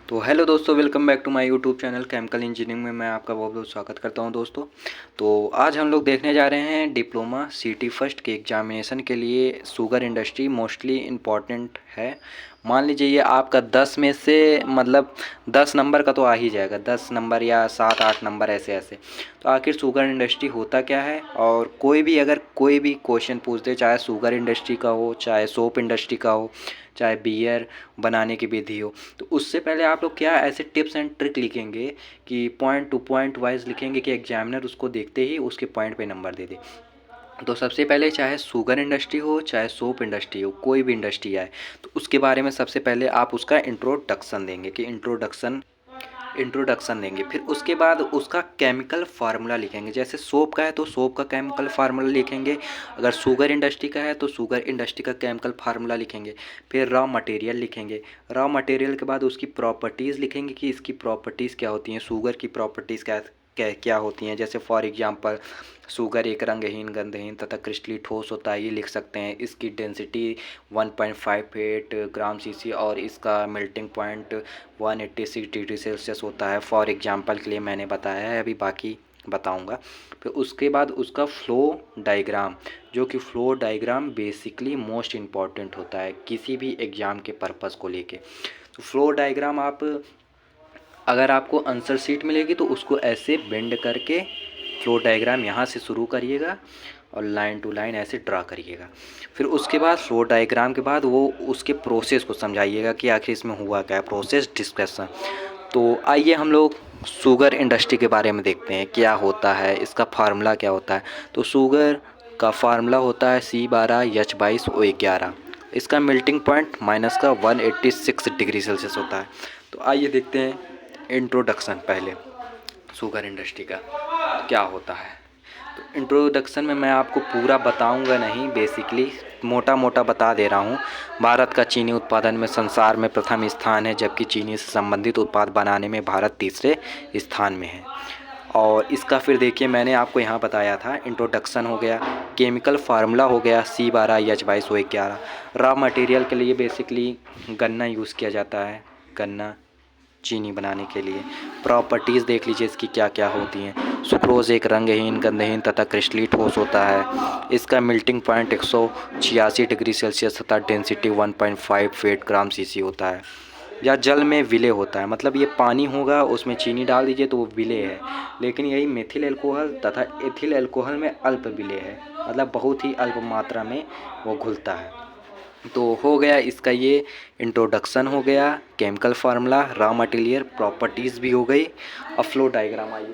तो हेलो दोस्तों, welcome back to my YouTube channel chemical engineering में मैं आपका बहुत बहुत स्वागत करता हूं दोस्तों। तो आज हम लोग देखने जा रहे हैं डिप्लोमा सिटी फर्स्ट के एग्जामिनेशन के लिए शुगर इंडस्ट्री मोस्टली इम्पॉर्टेंट है। मान लीजिए ये आपका 10 में से मतलब 10 नंबर का तो आ ही जाएगा, 10 नंबर या 7-8 नंबर ऐसे ऐसे। तो आखिर शुगर इंडस्ट्री होता क्या है, और कोई भी अगर कोई भी क्वेश्चन पूछ दे, चाहे शुगर इंडस्ट्री का हो, चाहे सोप इंडस्ट्री का हो, चाहे बियर बनाने की विधि हो, तो उससे पहले आप लोग क्या ऐसे टिप्स एंड ट्रिक लिखेंगे कि पॉइंट टू पॉइंट वाइज लिखेंगे कि एग्जामिनर उसको देखते ही उसके पॉइंट पे नंबर दे दे। तो सबसे पहले चाहे शुगर इंडस्ट्री हो, चाहे सोप इंडस्ट्री हो, कोई भी इंडस्ट्री आए, तो उसके बारे में सबसे पहले आप उसका इंट्रोडक्शन देंगे कि इंट्रोडक्शन देंगे। फिर उसके बाद उसका केमिकल फार्मूला लिखेंगे। जैसे सोप का है तो सोप का केमिकल फार्मूला लिखेंगे, अगर शुगर इंडस्ट्री का है तो शुगर इंडस्ट्री का केमिकल फार्मूला लिखेंगे। फिर रॉ मटेरियल लिखेंगे, रॉ मटेरियल के बाद उसकी प्रॉपर्टीज़ लिखेंगे कि इसकी प्रॉपर्टीज़ क्या होती हैं, शुगर की प्रॉपर्टीज़ क्या क्या क्या होती हैं। जैसे फॉर एग्जांपल शुगर एक रंगहीन गंधहीन तथा क्रिस्टली ठोस होता है, ये लिख सकते हैं। इसकी डेंसिटी 1.58 ग्राम सीसी और इसका मेल्टिंग पॉइंट 186 डिग्री सेल्सियस होता है। फॉर एग्जांपल के लिए मैंने बताया है, अभी बाकी बताऊंगा। फिर उसके बाद उसका फ्लो डायग्राम, जो कि flow diagram basically most important होता है किसी भी एग्ज़ाम के पर्पज़ को लेके। तो फ्लो डायग्राम आप अगर आपको आंसर शीट मिलेगी तो उसको ऐसे बेंड करके फ्लो डायग्राम यहाँ से शुरू करिएगा और लाइन टू लाइन ऐसे ड्रा करिएगा। फिर उसके बाद फ्लो डायग्राम के बाद वो उसके प्रोसेस को समझाइएगा कि आखिर इसमें हुआ क्या है, प्रोसेस डिस्कशन। तो आइए हम लोग शुगर इंडस्ट्री के बारे में देखते हैं क्या होता है, इसका फार्मूला क्या होता है। तो शुगर का फार्मूला होता है C12H22O11। इसका मेल्टिंग पॉइंट माइनस का 186 डिग्री सेल्सियस होता है। तो आइए देखते हैं इंट्रोडक्शन पहले शुगर इंडस्ट्री का क्या होता है। तो इंट्रोडक्शन में मैं आपको पूरा बताऊंगा नहीं, बेसिकली मोटा मोटा बता दे रहा हूँ। भारत का चीनी उत्पादन में संसार में प्रथम स्थान है, जबकि चीनी से संबंधित उत्पाद बनाने में भारत तीसरे स्थान में है। और इसका फिर देखिए मैंने आपको यहाँ बताया था, इंट्रोडक्शन हो गया, केमिकल फार्मूला हो गया C12H22O11। रॉ मटेरियल के लिए बेसिकली गन्ना यूज़ किया जाता है, गन्ना चीनी बनाने के लिए। प्रॉपर्टीज़ देख लीजिए इसकी क्या क्या होती हैं। सुक्रोज एक रंगहीन गंधहीन तथा क्रिस्टली ठोस होता है। इसका मेल्टिंग पॉइंट 186 डिग्री सेल्सियस तथा डेंसिटी 1.58 ग्राम सीसी होता है। या जल में विलय होता है, मतलब ये पानी होगा उसमें चीनी डाल दीजिए तो वो विलय है, लेकिन यही मेथिल एल्कोहल तथा एथिल एल्कोहल में अल्प विलय है, मतलब बहुत ही अल्प मात्रा में वो घुलता है। तो हो गया इसका ये इंट्रोडक्शन हो गया, chemical formula, raw material, properties भी हो गई। अब फ्लो डायग्राम आइए।